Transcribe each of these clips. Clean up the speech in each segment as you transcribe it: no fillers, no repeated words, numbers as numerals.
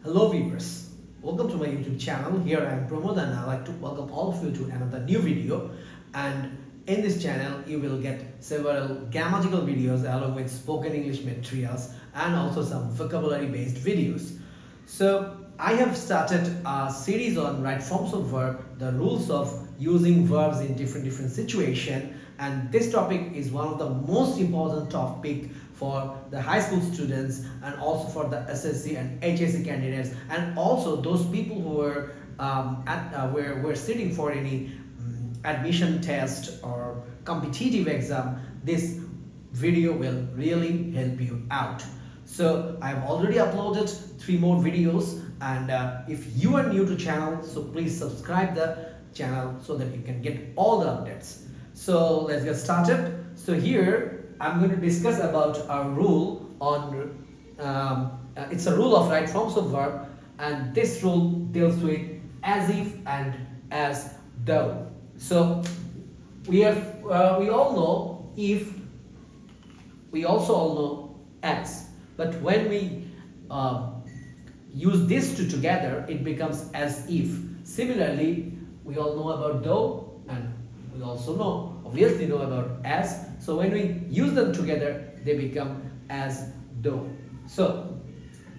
Hello viewers, welcome to my YouTube channel. Here I am Pramod and I'd like to welcome all of you to another new video. And in this channel you will get several grammatical videos along with spoken English materials and also some vocabulary based videos. So I have started a series on right forms of verb, the rules of using verbs in different situations, and this topic is one of the most important topic for the high school students and also for the SSC and HSC candidates and also those people who were sitting for any admission test or competitive exam. This video will really help you out. So I've already uploaded 3 more videos, and if you are new to channel, so please subscribe the channel so that you can get all the updates. So let's get started. So here I'm going to discuss about a rule on it's a rule of right forms of verb, and this rule deals with as if and as though. So we all know if, we also all know as, but when we use these two together it becomes as if. Similarly, we all know about though and we also obviously know about as, so when we use them together they become as though. So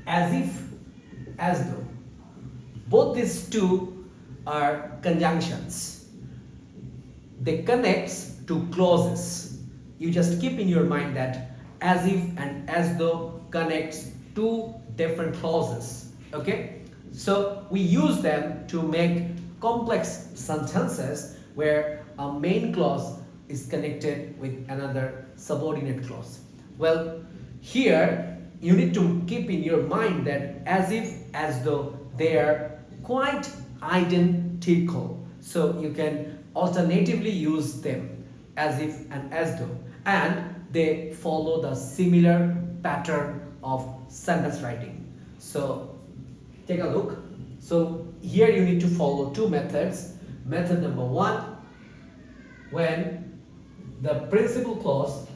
as if, as though, both these two are conjunctions. They connect to clauses. You just keep in your mind that as if and as though connects two different clauses. Okay, so we use them to make complex sentences where a main clause is connected with another subordinate clause. Well, here you need to keep in your mind that as if, as though, they are quite identical. So you can alternatively use them, as if and as though, and they follow the similar pattern of sentence writing. So take a look. So here you need to follow 2 methods. Method number 1, when the principal clause,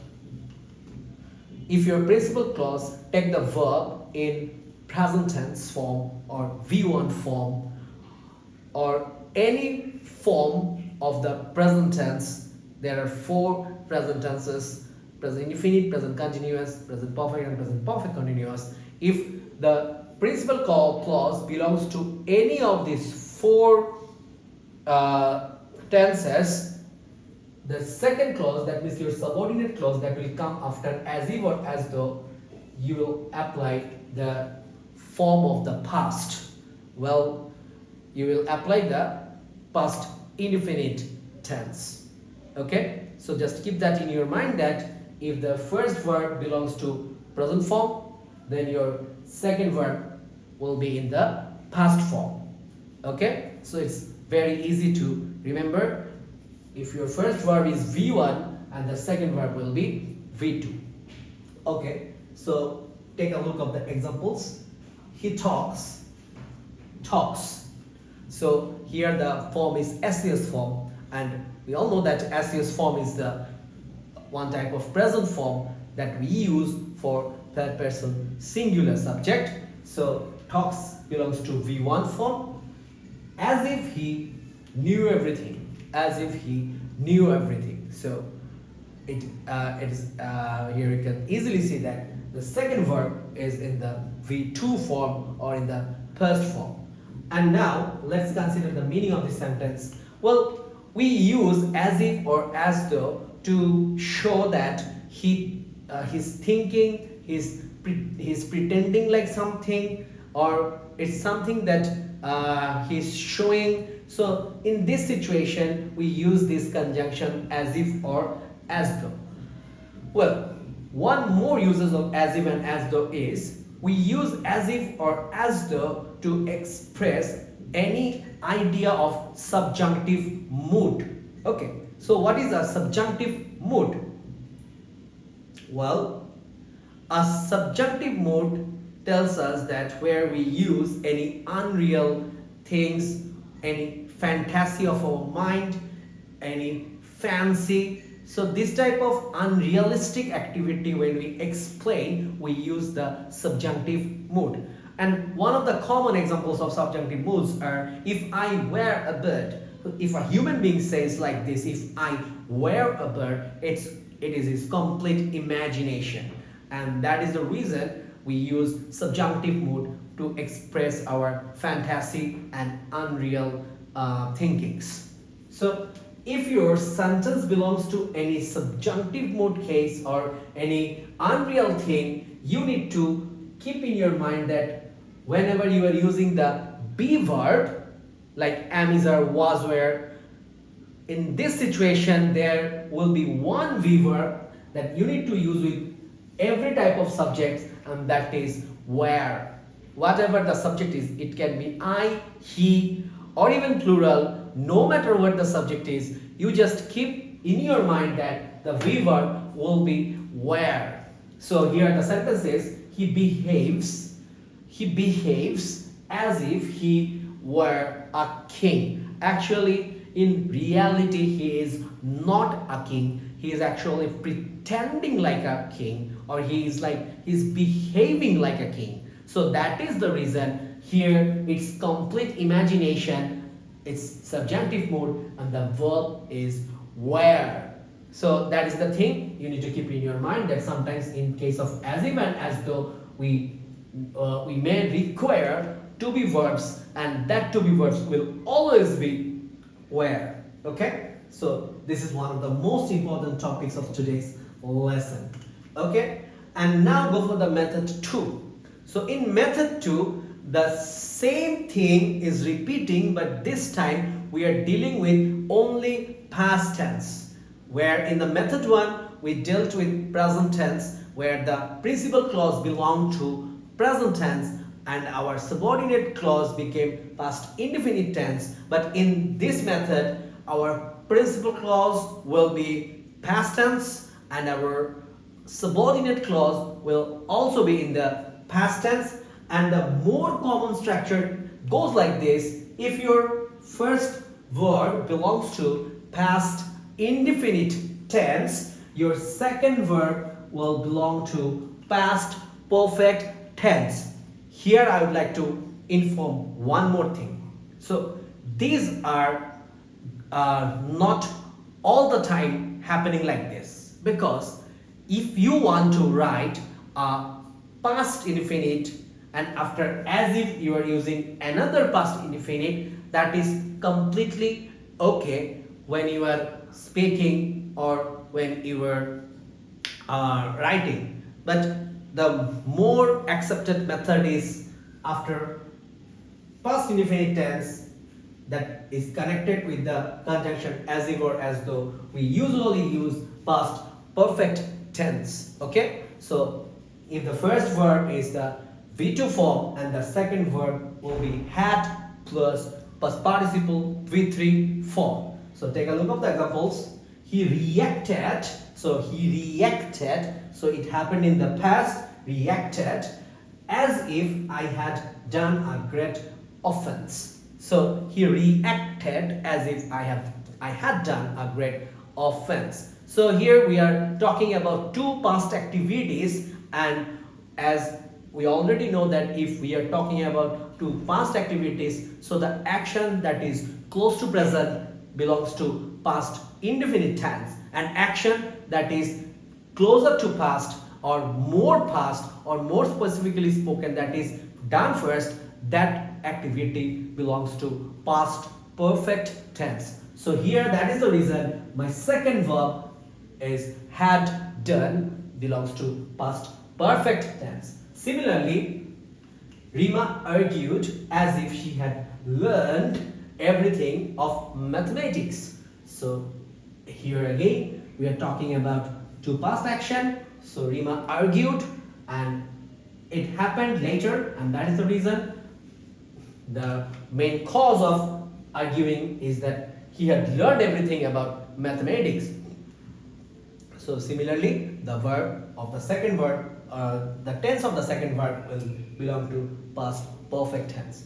if your principal clause take the verb in present tense form or V1 form or any form of the present tense. There are 4 present tenses: present indefinite, present continuous, present perfect and present perfect continuous. If the principal clause belongs to any of these 4 tenses, the second clause, that means your subordinate clause that will come after as if or as though, you will apply the form of the past. Well, you will apply the past indefinite tense. Okay, so just keep that in your mind that if the first verb belongs to present form, then your second verb will be in the past form. Okay, so it's very easy to remember. If your first verb is V1 and the second verb will be V2. Okay, so take a look at the examples. He talks. So here the form is SCS form, and we all know that SCS form is the one type of present form that we use for third person singular subject. So talks belongs to V1 form. As if he knew everything. As if he knew everything. So it is here you can easily see that the second verb is in the V2 form or in the past form. And now let's consider the meaning of this sentence. Well, we use as if or as though to show that he's thinking, he's pretending like something, or it's something that he's showing. So in this situation we use this conjunction as if or as though. Well, one more uses of as if and as though is we use as if or as though to express any idea of subjunctive mood. Okay, so what is a subjunctive mood? Well, a subjunctive mood tells us that where we use any unreal things, any fantasy of our mind, any fancy. So this type of unrealistic activity, when we explain, we use the subjunctive mood. And one of the common examples of subjunctive moods are if I were a bird. If a human being says like this, if I were a bird, it is his complete imagination. And that is the reason we use subjunctive mood to express our fantasy and unreal thinkings. So if your sentence belongs to any subjunctive mood case or any unreal thing, you need to keep in your mind that whenever you are using the be verb, like am, is, are, was, were, in this situation there will be one be verb that you need to use with every type of subject, and that is where. Whatever the subject is, it can be I, he, or even plural. No matter what the subject is, you just keep in your mind that the be verb will be where. So here the sentence is he behaves as if he were a king. Actually, in reality, he is not a king. He is actually pretending like a king, or he's behaving like a king. So that is the reason here it's complete imagination, it's subjunctive mood, and the verb is were. So that is the thing you need to keep in your mind, that sometimes in case of as if and as though we may require to be verbs, and that to be verbs will always be where. Okay, so this is one of the most important topics of today's lesson. Okay, and now go for the method 2. So in method 2, the same thing is repeating, but this time we are dealing with only past tense, where in the method 1 we dealt with present tense, where the principal clause belonged to present tense and our subordinate clause became past indefinite tense. But in this method, our principal clause will be past tense and our subordinate clause will also be in the past tense. And the more common structure goes like this: if your first verb belongs to past indefinite tense, your second verb will belong to past perfect tense. Here I would like to inform one more thing. So these are not all the time happening like this, because if you want to write a past indefinite and after as if you are using another past indefinite, that is completely okay when you are speaking or when you are writing. But the more accepted method is after past indefinite tense that is connected with the conjunction as if or as though, we usually use past perfect tense. Okay, so if the first verb is the V2 form and the second verb will be had plus past participle V3 form. So take a look at the examples. He reacted, so it happened in the past, reacted as if I had done a great offense. So he reacted as if I had done a great offense. So here we are talking about two past activities, and as we already know that if we are talking about two past activities, so the action that is close to present belongs to past indefinite tense, and action that is closer to past or more specifically spoken, that is done first, that activity belongs to past perfect tense. So here that is the reason my second verb is had done belongs to past perfect tense. Similarly, Rima argued as if she had learned everything of mathematics. So here again we are talking about two past action. So Rima argued and it happened later, and that is the reason. The main cause of arguing is that he had learned everything about mathematics. So similarly, the verb of the second verb, the tense of the second verb will belong to past perfect tense.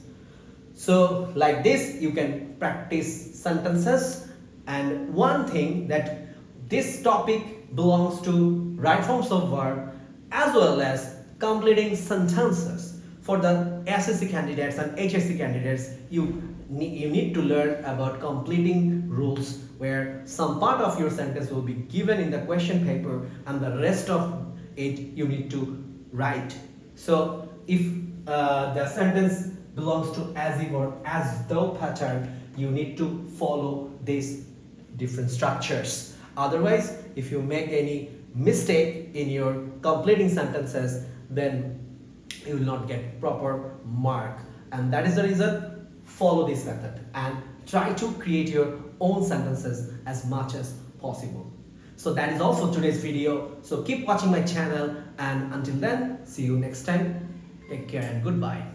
So like this you can practice sentences. And one thing, that this topic belongs to right forms of verb as well as completing sentences. for the SSC candidates and HSC candidates, you need to learn about completing rules, where some part of your sentence will be given in the question paper and the rest of it you need to write. So if the sentence belongs to as if or as though pattern, you need to follow these different structures. Otherwise, if you make any mistake in your completing sentences, then you will not get proper mark. And that is the reason, follow this method and try to create your own sentences as much as possible. So that is all for today's video. So keep watching my channel, and until then, see you next time. Take care and goodbye.